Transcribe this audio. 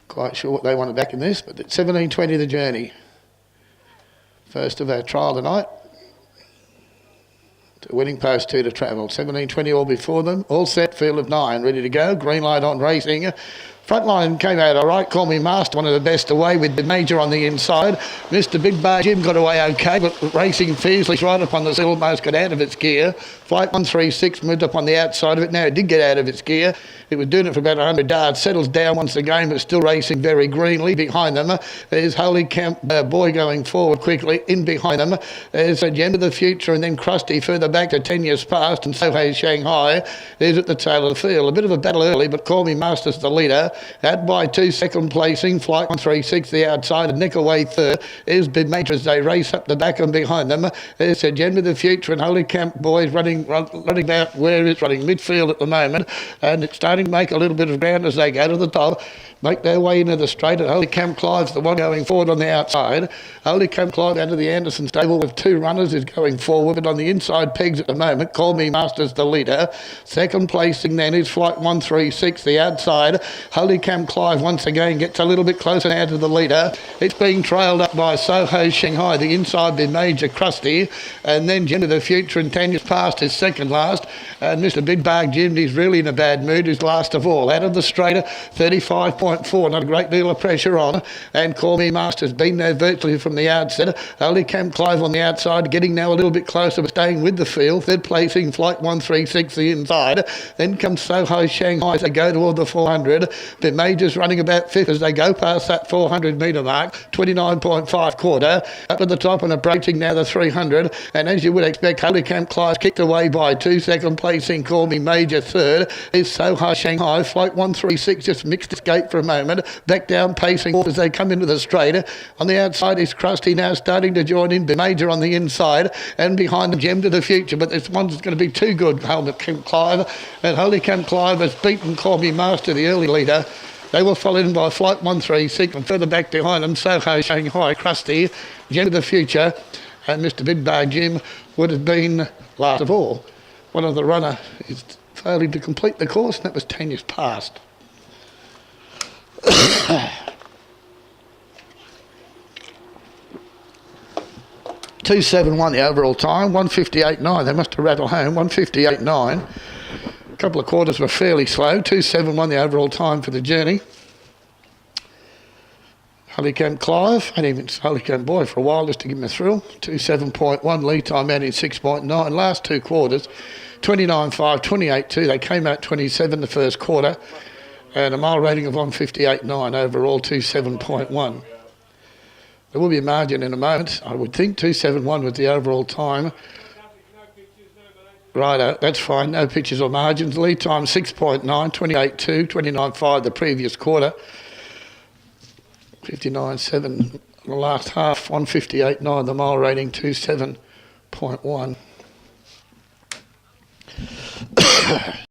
Quite sure what they wanted back in this, but it's 17.20 the journey. First of our trial tonight. To winning post 2 to travel. 17.20 all before them. All set, field of 9, ready to go. Green light on racing. Front line came out all right. Call Me Master, one of the best away with the major on the inside. Mr. Big Bar Jim got away okay, but racing fiercely right up on the almost got out of its gear. Flight 136 moved up on the outside of it. Now it did get out of its gear. It was doing it for about 100 yards. Settles down once again, but still racing very greenly. Behind them, there's Holy Camp Boy going forward quickly. In behind them, there's Agenda of the Future, and then Krusty further back to 10 years past, and Sohei Shanghai. There's at the tail of the field. A bit of a battle early, but Call Me Master's the leader. Out by 2, second placing. Flight 136 the outside, and nick away third. There's Big Major as they race up the back and behind them. There's Agenda of the Future, and Holy Camp Boy running about where it's running midfield at the moment, and it's starting to make a little bit of ground as they go to the top, make their way into the straight, and Holy Camp Clive's the one going forward on the outside. Holy Camp Clive out of the Anderson stable with 2 runners is going forward, but on the inside pegs at the moment. Call Me Master's the leader. Second placing then is Flight 136 the outside. Holy Camp Clive once again gets a little bit closer now to the leader. It's being trailed up by Soho Shanghai, the inside the Major Krusty, and then Agenda of the Future and Tanya's past is second last, and Mr. Big Barg Jim, he's really in a bad mood, is last of all. Out of the straighter, 35.4, not a great deal of pressure on, and Call Me Master's been there virtually from the outset. Holy Camp Clive on the outside, getting now a little bit closer, but staying with the field. Third placing, Flight 136 the inside. Then comes Soho Shanghai as they go toward the 400. The Major's running about 5th as they go past that 400 metre mark, 29.5 quarter. Up at the top and approaching now the 300, and as you would expect, Holy Camp Clive's kicked away by 2, second placing Call Me Major third. Is Soho Shanghai. Flight 136 just mixed its gate for a moment, back down pacing as they come into the straight. On the outside is Krusty now starting to join in, Major on the inside, and behind them Agenda of the Future, but this one's going to be too good. Holy Camp Clive, and Holy Camp Clive has beaten Call Me Master, the early leader. They were followed in by Flight 136, and further back behind them, Soho Shanghai, Krusty, Agenda of the Future, and Mr. Big Bar Jim would have been last of all. One of the runner is failing to complete the course, and that was 10 years past. 2:71 the overall time, 1:58.9. They must have rattled home, 1:58.9. A couple of quarters were fairly slow. 2:71 the overall time for the journey. Holy Camp Clive, and even Holy Camp Boy for a while just to give him a thrill. 2:7.1, lead time out in 6.9. Last 2 quarters, 29.5, 28.2. They came out 27 the first quarter, and a mile rating of 1:58.9 overall, 2:7.1. There will be a margin in a moment. I would think 2:71 was the overall time. Righto, that's fine. No pictures or margins. Lead time 6.9, 28.2, 29.5 the previous quarter. 59.7 the last half, 1:58.9 the mile rating, 2:7.1.